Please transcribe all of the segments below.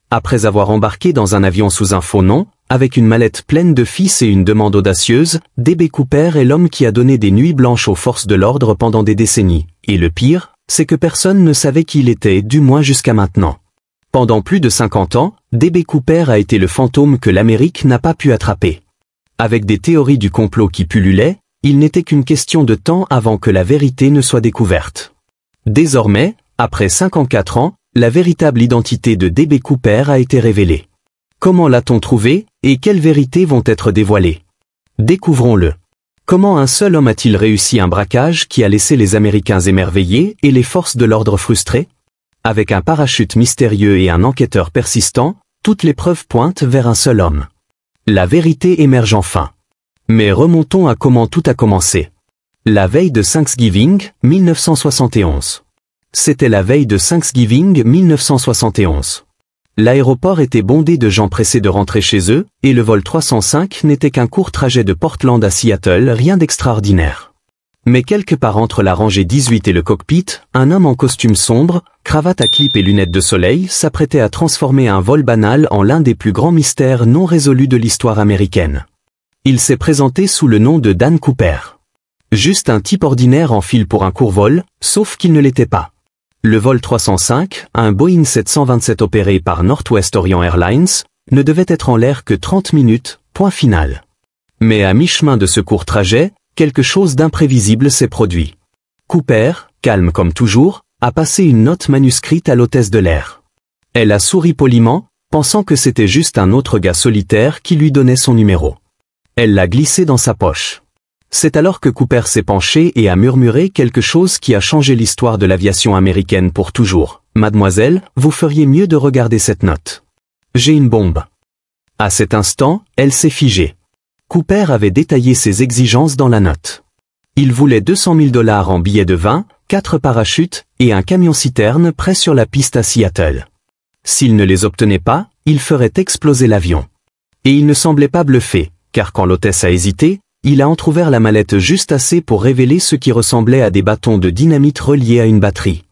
Après avoir embarqué dans un avion sous un faux nom, avec une mallette pleine de fils et une demande audacieuse, D.B. Cooper est l'homme qui a donné des nuits blanches aux forces de l'ordre pendant des décennies. Et le pire, c'est que personne ne savait qui il était, du moins jusqu'à maintenant. Pendant plus de 50 ans, D.B. Cooper a été le fantôme que l'Amérique n'a pas pu attraper. Avec des théories du complot qui pullulaient, il n'était qu'une question de temps avant que la vérité ne soit découverte. Désormais, après 54 ans, la véritable identité de D.B. Cooper a été révélée. Comment l'a-t-on trouvé, et quelles vérités vont être dévoilées? Découvrons-le. Comment un seul homme a-t-il réussi un braquage qui a laissé les Américains émerveillés et les forces de l'ordre frustrées? Avec un parachute mystérieux et un enquêteur persistant, toutes les preuves pointent vers un seul homme. La vérité émerge enfin. Mais remontons à comment tout a commencé. La veille de Thanksgiving, 1971. C'était la veille de Thanksgiving 1971. L'aéroport était bondé de gens pressés de rentrer chez eux, et le vol 305 n'était qu'un court trajet de Portland à Seattle, rien d'extraordinaire. Mais quelque part entre la rangée 18 et le cockpit, un homme en costume sombre, cravate à clip et lunettes de soleil s'apprêtait à transformer un vol banal en l'un des plus grands mystères non résolus de l'histoire américaine. Il s'est présenté sous le nom de Dan Cooper. Juste un type ordinaire en file pour un court vol, sauf qu'il ne l'était pas. Le vol 305, un Boeing 727 opéré par Northwest Orient Airlines, ne devait être en l'air que 30 minutes, point final. Mais à mi-chemin de ce court trajet, quelque chose d'imprévisible s'est produit. Cooper, calme comme toujours, a passé une note manuscrite à l'hôtesse de l'air. Elle a souri poliment, pensant que c'était juste un autre gars solitaire qui lui donnait son numéro. Elle l'a glissé dans sa poche. C'est alors que Cooper s'est penché et a murmuré quelque chose qui a changé l'histoire de l'aviation américaine pour toujours. « Mademoiselle, vous feriez mieux de regarder cette note. J'ai une bombe. » À cet instant, elle s'est figée. Cooper avait détaillé ses exigences dans la note. Il voulait 200 000 $ en billets de vin, 4 parachutes et un camion-citerne prêt sur la piste à Seattle. S'il ne les obtenait pas, il ferait exploser l'avion. Et il ne semblait pas bluffé, car quand l'hôtesse a hésité, il a entrouvert la mallette juste assez pour révéler ce qui ressemblait à des bâtons de dynamite reliés à une batterie.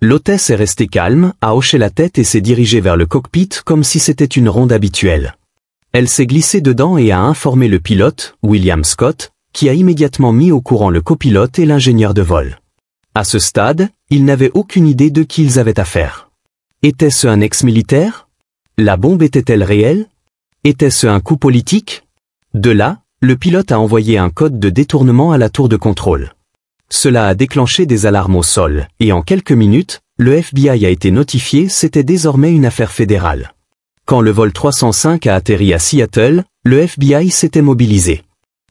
L'hôtesse est restée calme, a hoché la tête et s'est dirigée vers le cockpit comme si c'était une ronde habituelle. Elle s'est glissée dedans et a informé le pilote, William Scott, qui a immédiatement mis au courant le copilote et l'ingénieur de vol. À ce stade, ils n'avaient aucune idée de qui ils avaient affaire. Était-ce un ex-militaire? La bombe était-elle réelle? Était-ce un coup politique? De là, le pilote a envoyé un code de détournement à la tour de contrôle. Cela a déclenché des alarmes au sol, et en quelques minutes, le FBI a été notifié, c'était désormais une affaire fédérale. Quand le vol 305 a atterri à Seattle, le FBI s'était mobilisé.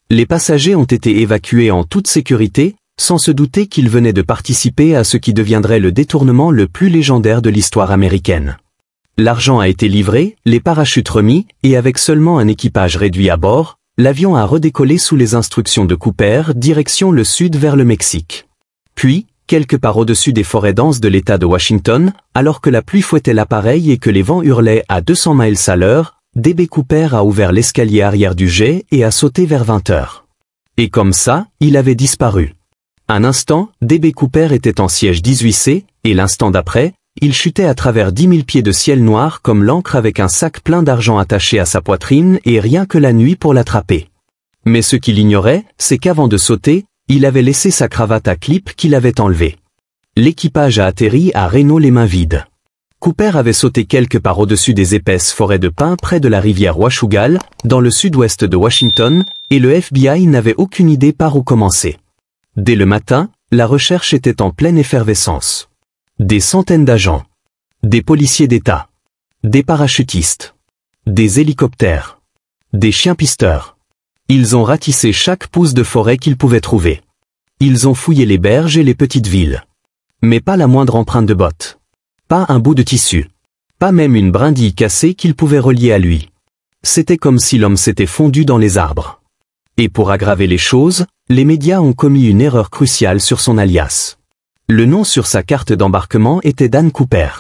Les passagers ont été évacués en toute sécurité, sans se douter qu'ils venaient de participer à ce qui deviendrait le détournement le plus légendaire de l'histoire américaine. L'argent a été livré, les parachutes remis, et avec seulement un équipage réduit à bord, l'avion a redécollé sous les instructions de Cooper, direction le sud vers le Mexique. Puis, quelque part au-dessus des forêts denses de l'État de Washington, alors que la pluie fouettait l'appareil et que les vents hurlaient à 200 miles à l'heure, D.B. Cooper a ouvert l'escalier arrière du jet et a sauté vers 20 heures. Et comme ça, il avait disparu. Un instant, D.B. Cooper était en siège 18C, et l'instant d'après, il chutait à travers 10 000 pieds de ciel noir comme l'encre avec un sac plein d'argent attaché à sa poitrine et rien que la nuit pour l'attraper. Mais ce qu'il ignorait, c'est qu'avant de sauter, il avait laissé sa cravate à clip qu'il avait enlevée. L'équipage a atterri à Reno les mains vides. Cooper avait sauté quelque part au-dessus des épaisses forêts de pins près de la rivière Washougal, dans le sud-ouest de Washington, et le FBI n'avait aucune idée par où commencer. Dès le matin, la recherche était en pleine effervescence. Des centaines d'agents, des policiers d'État, des parachutistes, des hélicoptères, des chiens-pisteurs. Ils ont ratissé chaque pouce de forêt qu'ils pouvaient trouver. Ils ont fouillé les berges et les petites villes. Mais pas la moindre empreinte de botte. Pas un bout de tissu. Pas même une brindille cassée qu'ils pouvaient relier à lui. C'était comme si l'homme s'était fondu dans les arbres. Et pour aggraver les choses, les médias ont commis une erreur cruciale sur son alias. Le nom sur sa carte d'embarquement était Dan Cooper.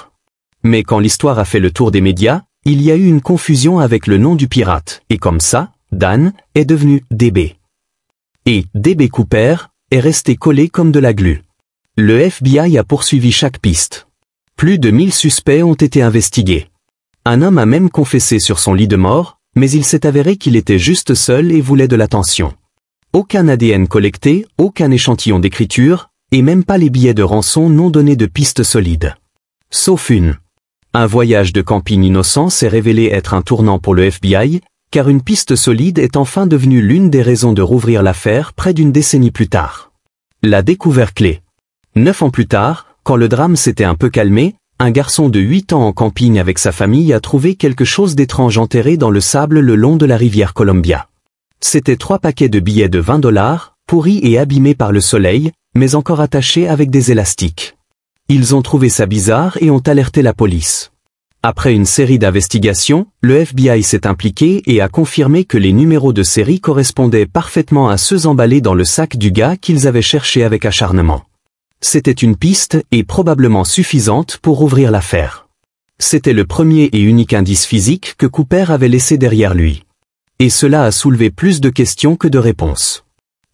Mais quand l'histoire a fait le tour des médias, il y a eu une confusion avec le nom du pirate, et comme ça, Dan est devenu D.B. Et D.B. Cooper est resté collé comme de la glu. Le FBI a poursuivi chaque piste. Plus de 1000 suspects ont été investigués. Un homme a même confessé sur son lit de mort, mais il s'est avéré qu'il était juste seul et voulait de l'attention. Aucun ADN collecté, aucun échantillon d'écriture, et même pas les billets de rançon n'ont donné de pistes solides. Sauf une. Un voyage de camping innocent s'est révélé être un tournant pour le FBI, car une piste solide est enfin devenue l'une des raisons de rouvrir l'affaire près d'une décennie plus tard. La découverte clé. 9 ans plus tard, quand le drame s'était un peu calmé, un garçon de 8 ans en camping avec sa famille a trouvé quelque chose d'étrange enterré dans le sable le long de la rivière Columbia. C'étaient 3 paquets de billets de $20, pourris et abîmés par le soleil, mais encore attachés avec des élastiques. Ils ont trouvé ça bizarre et ont alerté la police. Après une série d'investigations, le FBI s'est impliqué et a confirmé que les numéros de série correspondaient parfaitement à ceux emballés dans le sac du gars qu'ils avaient cherché avec acharnement. C'était une piste et probablement suffisante pour ouvrir l'affaire. C'était le premier et unique indice physique que Cooper avait laissé derrière lui. Et cela a soulevé plus de questions que de réponses.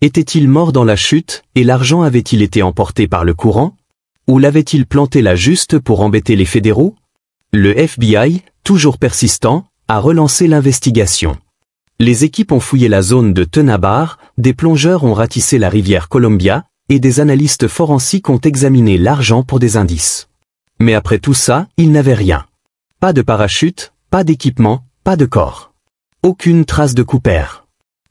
Était-il mort dans la chute et l'argent avait-il été emporté par le courant? Ou l'avait-il planté là juste pour embêter les fédéraux? Le FBI, toujours persistant, a relancé l'investigation. Les équipes ont fouillé la zone de Tenabar, des plongeurs ont ratissé la rivière Columbia, et des analystes forensiques ont examiné l'argent pour des indices. Mais après tout ça, ils n'avaient rien. Pas de parachute, pas d'équipement, pas de corps. Aucune trace de Cooper.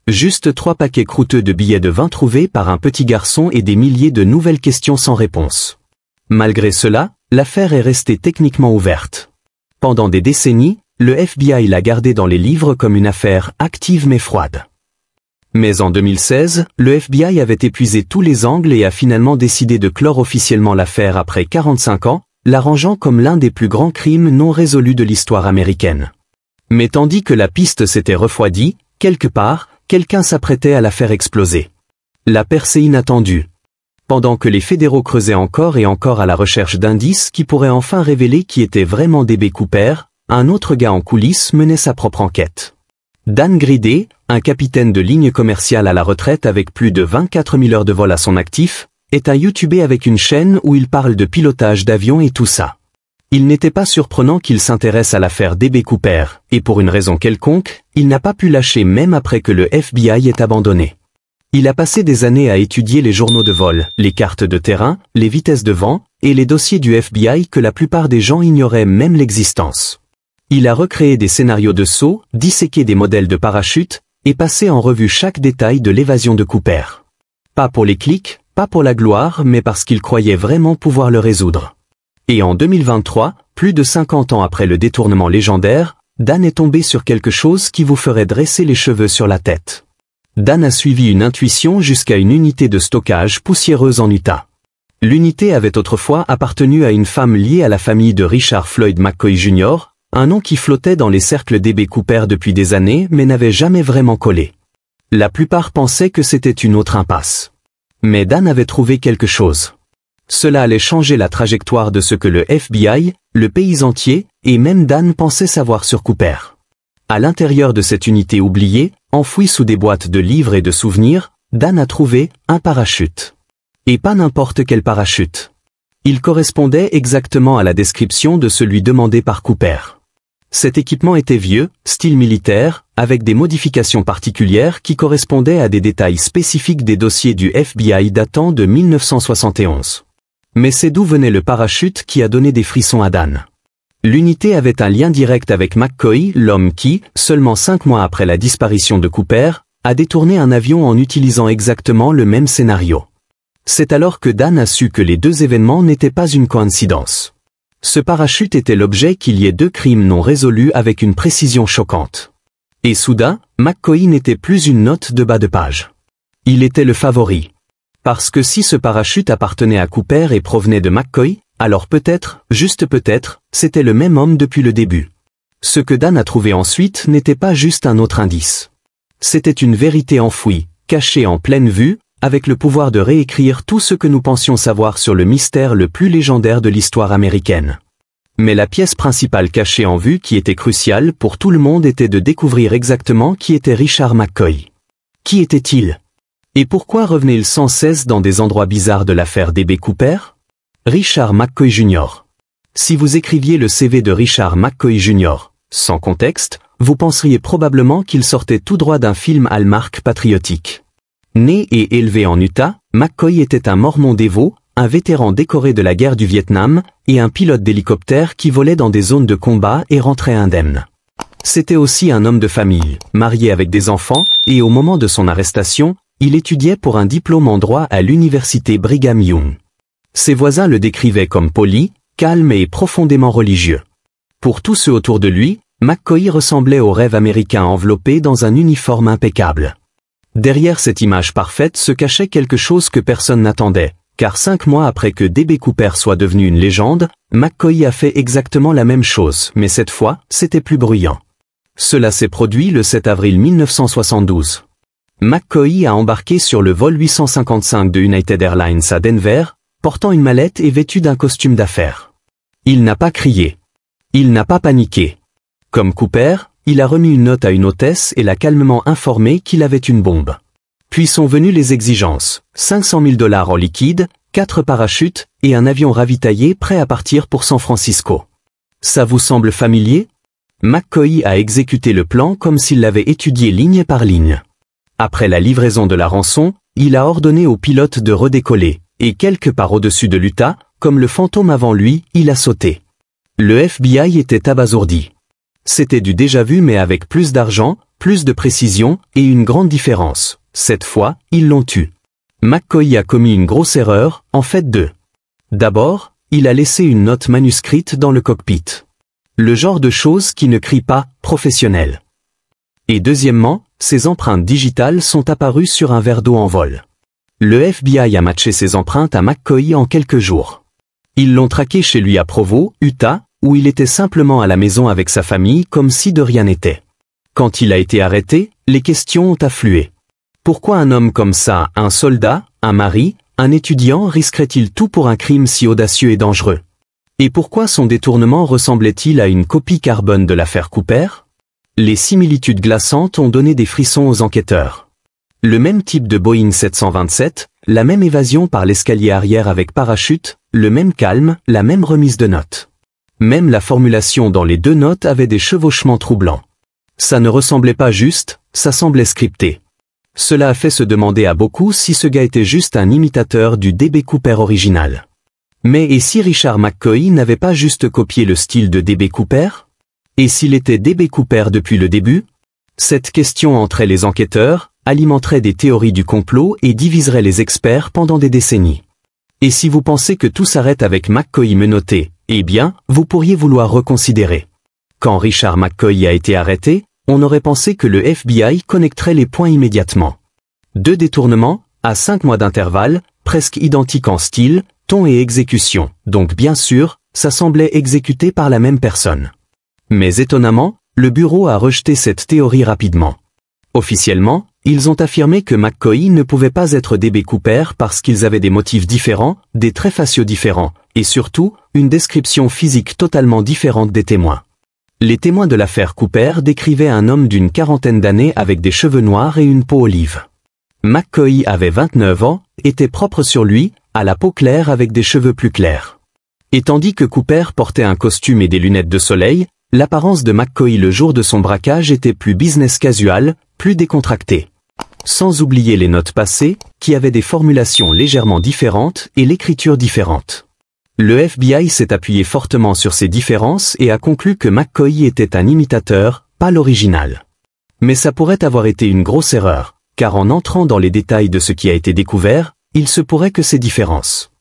Juste 3 paquets croûteux de billets de 20 trouvés par un petit garçon et des milliers de nouvelles questions sans réponse. Malgré cela, l'affaire est restée techniquement ouverte. Pendant des décennies, le FBI l'a gardée dans les livres comme une affaire active mais froide. Mais en 2016, le FBI avait épuisé tous les angles et a finalement décidé de clore officiellement l'affaire après 45 ans, l'arrangeant comme l'un des plus grands crimes non résolus de l'histoire américaine. Mais tandis que la piste s'était refroidie, quelque part, quelqu'un s'apprêtait à la faire exploser. La percée inattendue. Pendant que les fédéraux creusaient encore et encore à la recherche d'indices qui pourraient enfin révéler qui était vraiment D.B. Cooper, un autre gars en coulisses menait sa propre enquête. Dan Gridley, un capitaine de ligne commerciale à la retraite avec plus de 24 000 heures de vol à son actif, est un YouTuber avec une chaîne où il parle de pilotage d'avion et tout ça. Il n'était pas surprenant qu'il s'intéresse à l'affaire D.B. Cooper, et pour une raison quelconque, il n'a pas pu lâcher même après que le FBI ait abandonné. Il a passé des années à étudier les journaux de vol, les cartes de terrain, les vitesses de vent, et les dossiers du FBI que la plupart des gens ignoraient même l'existence. Il a recréé des scénarios de saut, disséqué des modèles de parachute, et passé en revue chaque détail de l'évasion de Cooper. Pas pour les clics, pas pour la gloire, mais parce qu'il croyait vraiment pouvoir le résoudre. Et en 2023, plus de 50 ans après le détournement légendaire, Dan est tombé sur quelque chose qui vous ferait dresser les cheveux sur la tête. Dan a suivi une intuition jusqu'à une unité de stockage poussiéreuse en Utah. L'unité avait autrefois appartenu à une femme liée à la famille de Richard Floyd McCoy Jr., un nom qui flottait dans les cercles D.B. Cooper depuis des années mais n'avait jamais vraiment collé. La plupart pensaient que c'était une autre impasse. Mais Dan avait trouvé quelque chose. Cela allait changer la trajectoire de ce que le FBI, le pays entier, et même Dan pensaient savoir sur Cooper. À l'intérieur de cette unité oubliée, enfouie sous des boîtes de livres et de souvenirs, Dan a trouvé un parachute. Et pas n'importe quel parachute. Il correspondait exactement à la description de celui demandé par Cooper. Cet équipement était vieux, style militaire, avec des modifications particulières qui correspondaient à des détails spécifiques des dossiers du FBI datant de 1971. Mais c'est d'où venait le parachute qui a donné des frissons à Dan. L'unité avait un lien direct avec McCoy, l'homme qui, seulement 5 mois après la disparition de Cooper, a détourné un avion en utilisant exactement le même scénario. C'est alors que Dan a su que les deux événements n'étaient pas une coïncidence. Ce parachute était l'objet qu'il y ait 2 crimes non résolus avec une précision choquante. Et soudain, McCoy n'était plus une note de bas de page. Il était le favori. Parce que si ce parachute appartenait à Cooper et provenait de McCoy, alors peut-être, juste peut-être, c'était le même homme depuis le début. Ce que Dan a trouvé ensuite n'était pas juste un autre indice. C'était une vérité enfouie, cachée en pleine vue, avec le pouvoir de réécrire tout ce que nous pensions savoir sur le mystère le plus légendaire de l'histoire américaine. Mais la pièce principale cachée en vue qui était cruciale pour tout le monde était de découvrir exactement qui était Richard McCoy. Qui était-il? Et pourquoi revenait-il sans cesse dans des endroits bizarres de l'affaire D.B. Cooper? Richard McCoy Jr. Si vous écriviez le CV de Richard McCoy Jr., Sans contexte, vous penseriez probablement qu'il sortait tout droit d'un film Hallmark patriotique. Né et élevé en Utah, McCoy était un mormon dévot, un vétéran décoré de la guerre du Vietnam, et un pilote d'hélicoptère qui volait dans des zones de combat et rentrait indemne. C'était aussi un homme de famille, marié avec des enfants, et au moment de son arrestation, il étudiait pour un diplôme en droit à l'université Brigham Young. Ses voisins le décrivaient comme poli, calme et profondément religieux. Pour tous ceux autour de lui, McCoy ressemblait au rêve américain enveloppé dans un uniforme impeccable. Derrière cette image parfaite se cachait quelque chose que personne n'attendait, car 5 mois après que D.B. Cooper soit devenu une légende, McCoy a fait exactement la même chose, mais cette fois, c'était plus bruyant. Cela s'est produit le 7 avril 1972. McCoy a embarqué sur le vol 855 de United Airlines à Denver, portant une mallette et vêtu d'un costume d'affaires. Il n'a pas crié. Il n'a pas paniqué. Comme Cooper, il a remis une note à une hôtesse et l'a calmement informé qu'il avait une bombe. Puis sont venues les exigences, 500 000 $ en liquide, 4 parachutes et un avion ravitaillé prêt à partir pour San Francisco. Ça vous semble familier? McCoy a exécuté le plan comme s'il l'avait étudié ligne par ligne. Après la livraison de la rançon, il a ordonné au pilote de redécoller, et quelque part au-dessus de l'Utah, comme le fantôme avant lui, il a sauté. Le FBI était abasourdi. C'était du déjà-vu mais avec plus d'argent, plus de précision et une grande différence. Cette fois, ils l'ont tué. McCoy a commis une grosse erreur, en fait deux. D'abord, il a laissé une note manuscrite dans le cockpit. Le genre de choses qui ne crie pas « professionnel ». Et deuxièmement, ses empreintes digitales sont apparues sur un verre d'eau en vol. Le FBI a matché ces empreintes à McCoy en quelques jours. Ils l'ont traqué chez lui à Provo, Utah, où il était simplement à la maison avec sa famille comme si de rien n'était. Quand il a été arrêté, les questions ont afflué. Pourquoi un homme comme ça, un soldat, un mari, un étudiant risquerait-il tout pour un crime si audacieux et dangereux? Et pourquoi son détournement ressemblait-il à une copie carbone de l'affaire Cooper? Les similitudes glaçantes ont donné des frissons aux enquêteurs. Le même type de Boeing 727, la même évasion par l'escalier arrière avec parachute, le même calme, la même remise de notes. Même la formulation dans les deux notes avait des chevauchements troublants. Ça ne ressemblait pas juste, ça semblait scripté. Cela a fait se demander à beaucoup si ce gars était juste un imitateur du D.B. Cooper original. Mais et si Richard McCoy n'avait pas juste copié le style de D.B. Cooper? Et s'il était D.B. Cooper depuis le début? Cette question entrait les enquêteurs, alimenterait des théories du complot et diviserait les experts pendant des décennies. Et si vous pensez que tout s'arrête avec McCoy menotté, eh bien, vous pourriez vouloir reconsidérer. Quand Richard McCoy a été arrêté, on aurait pensé que le FBI connecterait les points immédiatement. 2 détournements, à 5 mois d'intervalle, presque identiques en style, ton et exécution, donc bien sûr, ça semblait exécuté par la même personne. Mais étonnamment, le bureau a rejeté cette théorie rapidement. Officiellement, ils ont affirmé que McCoy ne pouvait pas être D.B. Cooper parce qu'ils avaient des motifs différents, des traits faciaux différents, et surtout, une description physique totalement différente des témoins. Les témoins de l'affaire Cooper décrivaient un homme d'une quarantaine d'années avec des cheveux noirs et une peau olive. McCoy avait 29 ans, était propre sur lui, à la peau claire avec des cheveux plus clairs. Et tandis que Cooper portait un costume et des lunettes de soleil, l'apparence de McCoy le jour de son braquage était plus business casual, plus décontractée. Sans oublier les notes passées, qui avaient des formulations légèrement différentes et l'écriture différente. Le FBI s'est appuyé fortement sur ces différences et a conclu que McCoy était un imitateur, pas l'original. Mais ça pourrait avoir été une grosse erreur, car en entrant dans les détails de ce qui a été découvert, il se pourrait que ces différences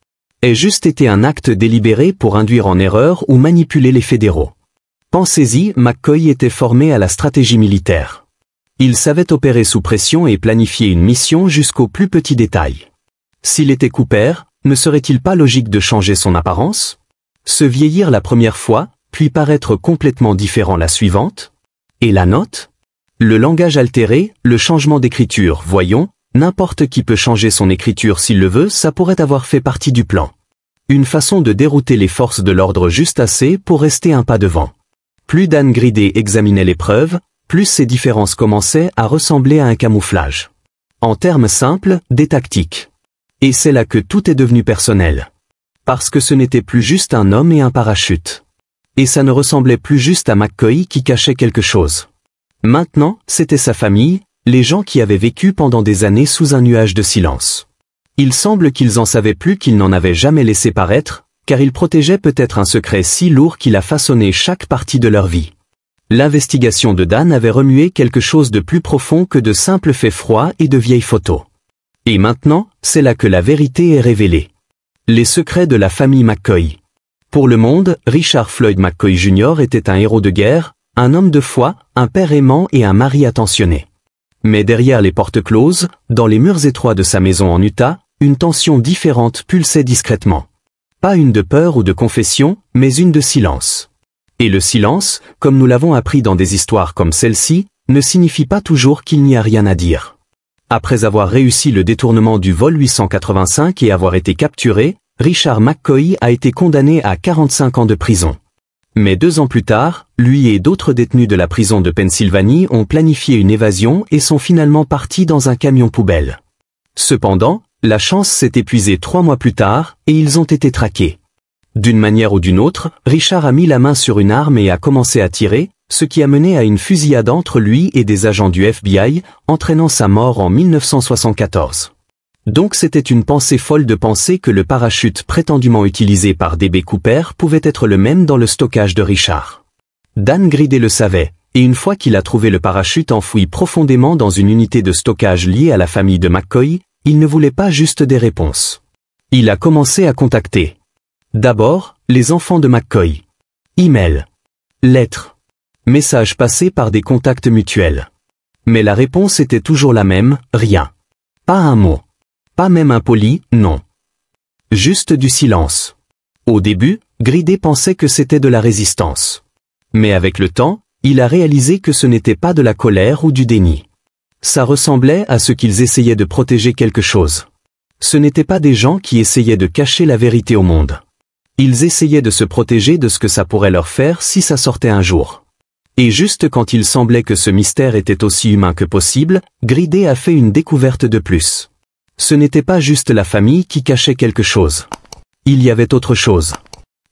aient juste été un acte délibéré pour induire en erreur ou manipuler les fédéraux. Pensez-y, McCoy était formé à la stratégie militaire. Il savait opérer sous pression et planifier une mission jusqu'au plus petit détail. S'il était Cooper, ne serait-il pas logique de changer son apparence? Se vieillir la première fois, puis paraître complètement différent la suivante? Et la note? Le langage altéré, le changement d'écriture, voyons, n'importe qui peut changer son écriture s'il le veut, ça pourrait avoir fait partie du plan. Une façon de dérouter les forces de l'ordre juste assez pour rester un pas devant. Plus Dan Gridley examinait les preuves, plus ces différences commençaient à ressembler à un camouflage. En termes simples, des tactiques. Et c'est là que tout est devenu personnel. Parce que ce n'était plus juste un homme et un parachute. et ça ne ressemblait plus juste à McCoy qui cachait quelque chose. Maintenant, c'était sa famille, les gens qui avaient vécu pendant des années sous un nuage de silence. Il semble qu'ils en savaient plus qu'ils n'en avaient jamais laissé paraître, car ils protégeaient peut-être un secret si lourd qu'il a façonné chaque partie de leur vie. L'investigation de Dan avait remué quelque chose de plus profond que de simples faits froids et de vieilles photos. Et maintenant, c'est là que la vérité est révélée. Les secrets de la famille McCoy. Pour le monde, Richard Floyd McCoy Jr. était un héros de guerre, un homme de foi, un père aimant et un mari attentionné. Mais derrière les portes closes, dans les murs étroits de sa maison en Utah, une tension différente pulsait discrètement. Pas une de peur ou de confession, mais une de silence. Et le silence, comme nous l'avons appris dans des histoires comme celle-ci, ne signifie pas toujours qu'il n'y a rien à dire. Après avoir réussi le détournement du vol 885 et avoir été capturé, Richard McCoy a été condamné à 45 ans de prison. Mais 2 ans plus tard, lui et d'autres détenus de la prison de Pennsylvanie ont planifié une évasion et sont finalement partis dans un camion poubelle. Cependant, la chance s'est épuisée 3 mois plus tard, et ils ont été traqués. D'une manière ou d'une autre, Richard a mis la main sur une arme et a commencé à tirer, ce qui a mené à une fusillade entre lui et des agents du FBI, entraînant sa mort en 1974. Donc c'était une pensée folle de penser que le parachute prétendument utilisé par D.B. Cooper pouvait être le même dans le stockage de Richard. Dan Gridley le savait, et une fois qu'il a trouvé le parachute enfoui profondément dans une unité de stockage liée à la famille de McCoy, il ne voulait pas juste des réponses. Il a commencé à contacter. D'abord, les enfants de McCoy. Email. Lettres. Messages passés par des contacts mutuels. Mais la réponse était toujours la même, rien. Pas un mot. Pas même impoli, non. Juste du silence. Au début, Gridley pensait que c'était de la résistance. Mais avec le temps, il a réalisé que ce n'était pas de la colère ou du déni. Ça ressemblait à ce qu'ils essayaient de protéger quelque chose. Ce n'étaient pas des gens qui essayaient de cacher la vérité au monde. Ils essayaient de se protéger de ce que ça pourrait leur faire si ça sortait un jour. Et juste quand il semblait que ce mystère était aussi humain que possible, Gridley a fait une découverte de plus. Ce n'était pas juste la famille qui cachait quelque chose. Il y avait autre chose.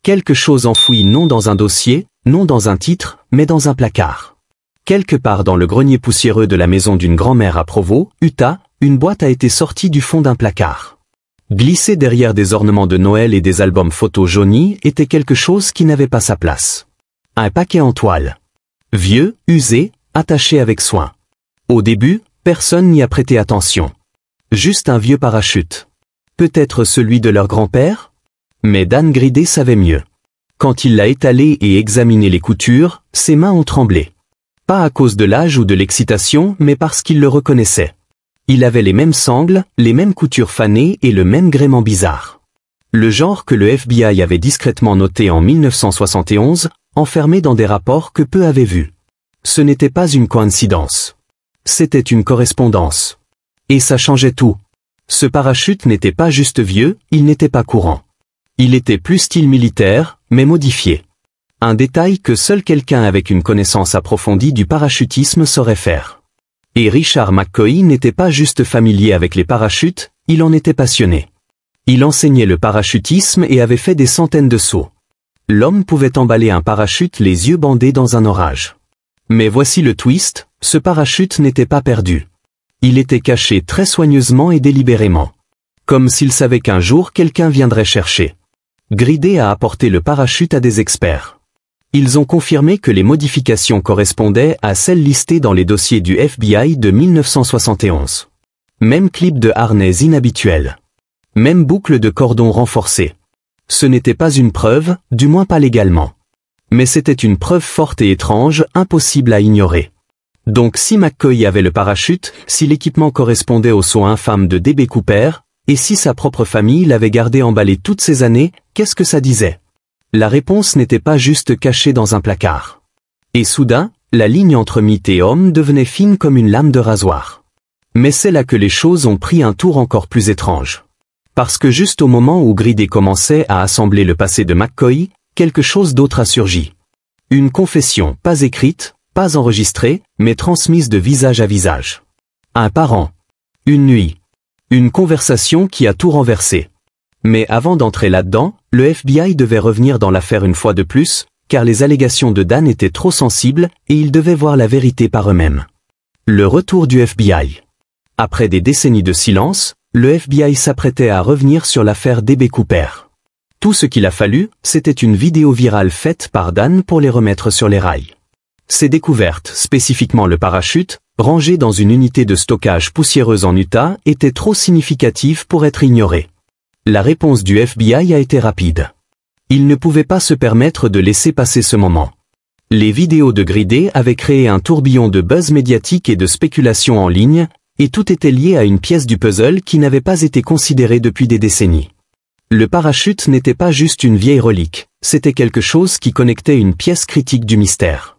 Quelque chose enfoui non dans un dossier, non dans un titre, mais dans un placard. Quelque part dans le grenier poussiéreux de la maison d'une grand-mère à Provo, Utah, une boîte a été sortie du fond d'un placard. Glissé derrière des ornements de Noël et des albums photos jaunis était quelque chose qui n'avait pas sa place. Un paquet en toile. Vieux, usé, attaché avec soin. Au début, personne n'y a prêté attention. Juste un vieux parachute. Peut-être celui de leur grand-père? Mais Dan Gridley savait mieux. Quand il l'a étalé et examiné les coutures, ses mains ont tremblé. Pas à cause de l'âge ou de l'excitation, mais parce qu'il le reconnaissait. Il avait les mêmes sangles, les mêmes coutures fanées et le même gréement bizarre. Le genre que le FBI avait discrètement noté en 1971, enfermé dans des rapports que peu avaient vus. Ce n'était pas une coïncidence. C'était une correspondance. Et ça changeait tout. Ce parachute n'était pas juste vieux, il n'était pas courant. Il était plus style militaire, mais modifié. Un détail que seul quelqu'un avec une connaissance approfondie du parachutisme saurait faire. Et Richard McCoy n'était pas juste familier avec les parachutes, il en était passionné. Il enseignait le parachutisme et avait fait des centaines de sauts. L'homme pouvait emballer un parachute les yeux bandés dans un orage. Mais voici le twist, ce parachute n'était pas perdu. Il était caché très soigneusement et délibérément. Comme s'il savait qu'un jour quelqu'un viendrait chercher. Gridley a apporté le parachute à des experts. Ils ont confirmé que les modifications correspondaient à celles listées dans les dossiers du FBI de 1971. Même clip de harnais inhabituel. Même boucle de cordon renforcée. Ce n'était pas une preuve, du moins pas légalement. Mais c'était une preuve forte et étrange, impossible à ignorer. Donc si McCoy avait le parachute, si l'équipement correspondait au saut infâme de D.B. Cooper, et si sa propre famille l'avait gardé emballé toutes ces années, qu'est-ce que ça disait? La réponse n'était pas juste cachée dans un placard. Et soudain, la ligne entre mythe et homme devenait fine comme une lame de rasoir. Mais c'est là que les choses ont pris un tour encore plus étrange. Parce que juste au moment où Gridley commençait à assembler le passé de McCoy, quelque chose d'autre a surgi. Une confession, pas écrite, pas enregistrée, mais transmise de visage à visage. Un parent. Une nuit. Une conversation qui a tout renversé. Mais avant d'entrer là-dedans, le FBI devait revenir dans l'affaire une fois de plus, car les allégations de Dan étaient trop sensibles et ils devaient voir la vérité par eux-mêmes. Le retour du FBI. Après des décennies de silence, le FBI s'apprêtait à revenir sur l'affaire D.B. Cooper. Tout ce qu'il a fallu, c'était une vidéo virale faite par Dan pour les remettre sur les rails. Ces découvertes, spécifiquement le parachute, rangé dans une unité de stockage poussiéreuse en Utah, étaient trop significatives pour être ignorées. La réponse du FBI a été rapide. Il ne pouvait pas se permettre de laisser passer ce moment. Les vidéos de Gridley avaient créé un tourbillon de buzz médiatique et de spéculation en ligne, et tout était lié à une pièce du puzzle qui n'avait pas été considérée depuis des décennies. Le parachute n'était pas juste une vieille relique, c'était quelque chose qui connectait une pièce critique du mystère.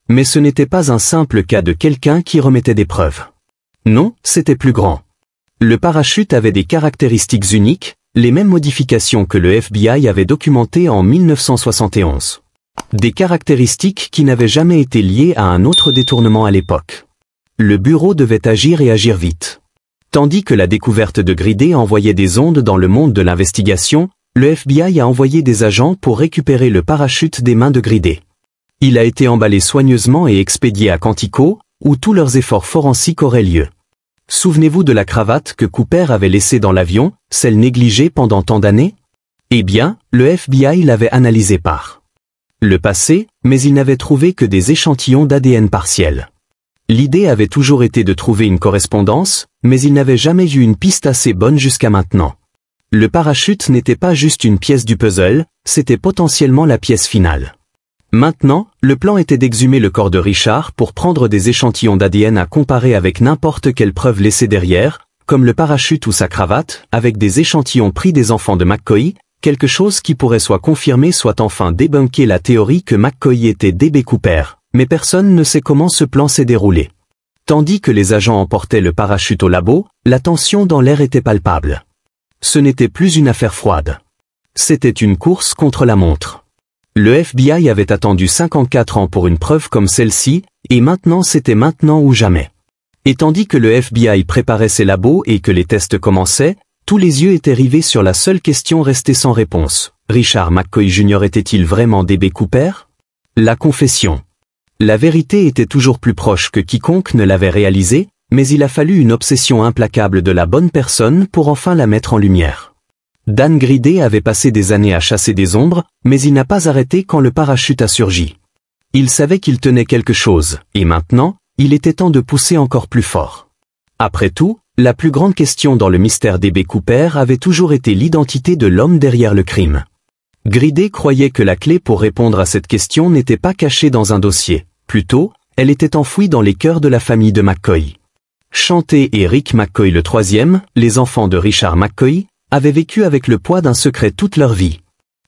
Mais ce n'était pas un simple cas de quelqu'un qui remettait des preuves. Non, c'était plus grand. Le parachute avait des caractéristiques uniques, les mêmes modifications que le FBI avait documentées en 1971. Des caractéristiques qui n'avaient jamais été liées à un autre détournement à l'époque. Le bureau devait agir et agir vite. Tandis que la découverte de Gridley envoyait des ondes dans le monde de l'investigation, le FBI a envoyé des agents pour récupérer le parachute des mains de Gridley. Il a été emballé soigneusement et expédié à Quantico, où tous leurs efforts forensiques auraient lieu. Souvenez-vous de la cravate que Cooper avait laissée dans l'avion, celle négligée pendant tant d'années? Eh bien, le FBI l'avait analysée par le passé, mais il n'avait trouvé que des échantillons d'ADN partiels. L'idée avait toujours été de trouver une correspondance, mais il n'avait jamais eu une piste assez bonne jusqu'à maintenant. Le parachute n'était pas juste une pièce du puzzle, c'était potentiellement la pièce finale. Maintenant, le plan était d'exhumer le corps de Richard pour prendre des échantillons d'ADN à comparer avec n'importe quelle preuve laissée derrière, comme le parachute ou sa cravate, avec des échantillons pris des enfants de McCoy, quelque chose qui pourrait soit confirmer soit enfin débunker la théorie que McCoy était D.B. Cooper, mais personne ne sait comment ce plan s'est déroulé. Tandis que les agents emportaient le parachute au labo, la tension dans l'air était palpable. Ce n'était plus une affaire froide. C'était une course contre la montre. Le FBI avait attendu 54 ans pour une preuve comme celle-ci, et maintenant c'était maintenant ou jamais. Et tandis que le FBI préparait ses labos et que les tests commençaient, tous les yeux étaient rivés sur la seule question restée sans réponse. Richard McCoy Jr. était-il vraiment D.B. Cooper? La confession. La vérité était toujours plus proche que quiconque ne l'avait réalisée, mais il a fallu une obsession implacable de la bonne personne pour enfin la mettre en lumière. Dan Gridley avait passé des années à chasser des ombres, mais il n'a pas arrêté quand le parachute a surgi. Il savait qu'il tenait quelque chose, et maintenant, il était temps de pousser encore plus fort. Après tout, la plus grande question dans le mystère D.B. Cooper avait toujours été l'identité de l'homme derrière le crime. Gridley croyait que la clé pour répondre à cette question n'était pas cachée dans un dossier. Plutôt, elle était enfouie dans les cœurs de la famille de McCoy. Shanté et Rick McCoy le troisième, les enfants de Richard McCoy, avaient vécu avec le poids d'un secret toute leur vie.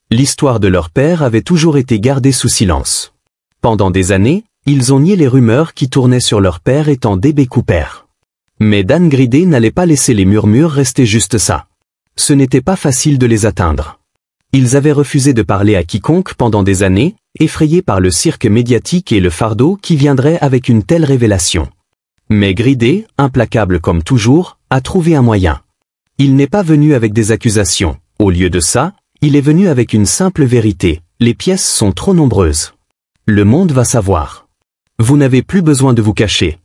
L'histoire de leur père avait toujours été gardée sous silence. Pendant des années, ils ont nié les rumeurs qui tournaient sur leur père étant D.B. Cooper. Mais Dan Gridley n'allait pas laisser les murmures rester juste ça. Ce n'était pas facile de les atteindre. Ils avaient refusé de parler à quiconque pendant des années, effrayés par le cirque médiatique et le fardeau qui viendrait avec une telle révélation. Mais Gridley, implacable comme toujours, a trouvé un moyen. Il n'est pas venu avec des accusations. Au lieu de ça, il est venu avec une simple vérité. Les pièces sont trop nombreuses. Le monde va savoir. Vous n'avez plus besoin de vous cacher.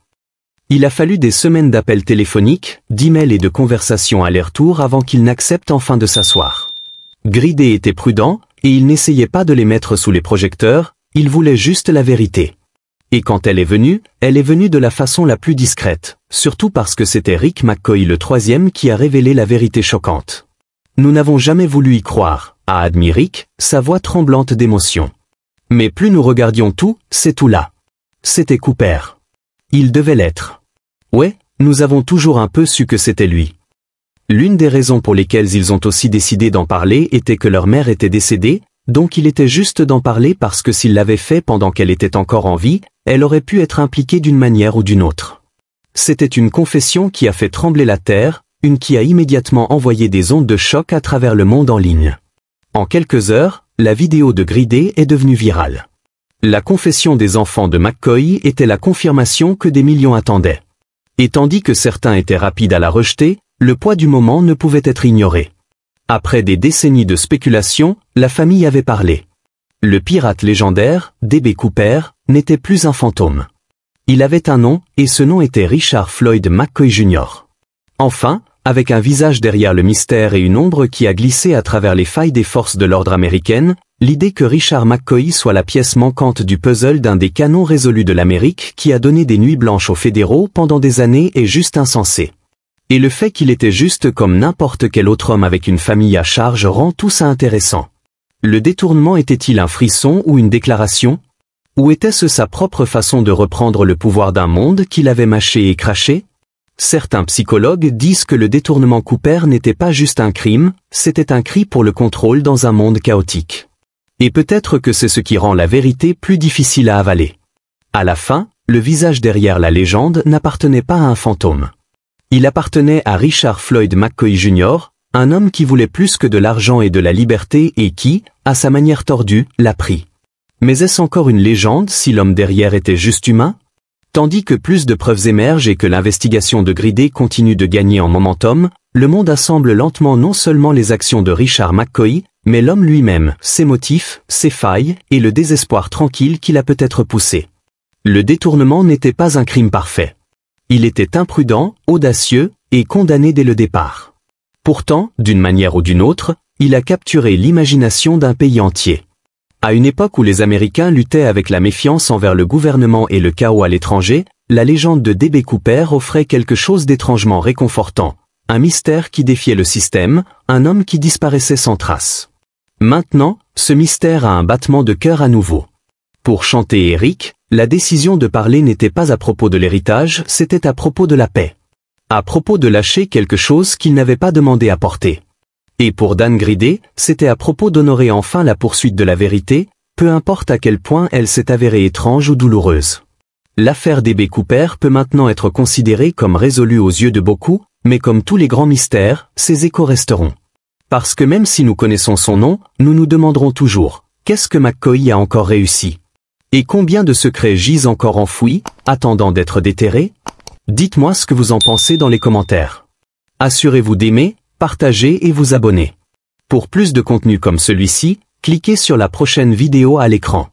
Il a fallu des semaines d'appels téléphoniques, d'emails et de conversations aller-retour avant qu'il n'accepte enfin de s'asseoir. Gridley était prudent, et il n'essayait pas de les mettre sous les projecteurs, il voulait juste la vérité. Et quand elle est venue de la façon la plus discrète, surtout parce que c'était Rick McCoy le troisième qui a révélé la vérité choquante. Nous n'avons jamais voulu y croire, a admis Rick, sa voix tremblante d'émotion. Mais plus nous regardions tout, c'est tout là. C'était Cooper. Il devait l'être. Ouais, nous avons toujours un peu su que c'était lui. L'une des raisons pour lesquelles ils ont aussi décidé d'en parler était que leur mère était décédée, donc il était juste d'en parler parce que s'il l'avait fait pendant qu'elle était encore en vie, elle aurait pu être impliquée d'une manière ou d'une autre. C'était une confession qui a fait trembler la terre, une qui a immédiatement envoyé des ondes de choc à travers le monde en ligne. En quelques heures, la vidéo de Gridley est devenue virale. La confession des enfants de McCoy était la confirmation que des millions attendaient. Et tandis que certains étaient rapides à la rejeter, le poids du moment ne pouvait être ignoré. Après des décennies de spéculation, la famille avait parlé. Le pirate légendaire, D.B. Cooper, n'était plus un fantôme. Il avait un nom, et ce nom était Richard Floyd McCoy Jr. Enfin, avec un visage derrière le mystère et une ombre qui a glissé à travers les failles des forces de l'ordre américaines, l'idée que Richard McCoy soit la pièce manquante du puzzle d'un des canons résolus de l'Amérique qui a donné des nuits blanches aux fédéraux pendant des années est juste insensé. Et le fait qu'il était juste comme n'importe quel autre homme avec une famille à charge rend tout ça intéressant. Le détournement était-il un frisson ou une déclaration? Ou était-ce sa propre façon de reprendre le pouvoir d'un monde qu'il avait mâché et craché? Certains psychologues disent que le détournement Cooper n'était pas juste un crime, c'était un cri pour le contrôle dans un monde chaotique. Et peut-être que c'est ce qui rend la vérité plus difficile à avaler. À la fin, le visage derrière la légende n'appartenait pas à un fantôme. Il appartenait à Richard Floyd McCoy Jr., un homme qui voulait plus que de l'argent et de la liberté et qui, à sa manière tordue, l'a pris. Mais est-ce encore une légende si l'homme derrière était juste humain? Tandis que plus de preuves émergent et que l'investigation de Gridley continue de gagner en momentum, le monde assemble lentement non seulement les actions de Richard McCoy, mais l'homme lui-même, ses motifs, ses failles, et le désespoir tranquille qu'il a peut-être poussé. Le détournement n'était pas un crime parfait. Il était imprudent, audacieux, et condamné dès le départ. Pourtant, d'une manière ou d'une autre, il a capturé l'imagination d'un pays entier. À une époque où les Américains luttaient avec la méfiance envers le gouvernement et le chaos à l'étranger, la légende de D.B. Cooper offrait quelque chose d'étrangement réconfortant. Un mystère qui défiait le système, un homme qui disparaissait sans trace. Maintenant, ce mystère a un battement de cœur à nouveau. Pour chanter Eric, la décision de parler n'était pas à propos de l'héritage, c'était à propos de la paix. À propos de lâcher quelque chose qu'il n'avait pas demandé à porter. Et pour Dan Gridley, c'était à propos d'honorer enfin la poursuite de la vérité, peu importe à quel point elle s'est avérée étrange ou douloureuse. L'affaire D.B. Cooper peut maintenant être considérée comme résolue aux yeux de beaucoup, mais comme tous les grands mystères, ses échos resteront. Parce que même si nous connaissons son nom, nous nous demanderons toujours, qu'est-ce que McCoy a encore réussi? Et combien de secrets gisent encore enfouis, attendant d'être déterrés? Dites-moi ce que vous en pensez dans les commentaires. Assurez-vous d'aimer, partager et vous abonner. Pour plus de contenu comme celui-ci, cliquez sur la prochaine vidéo à l'écran.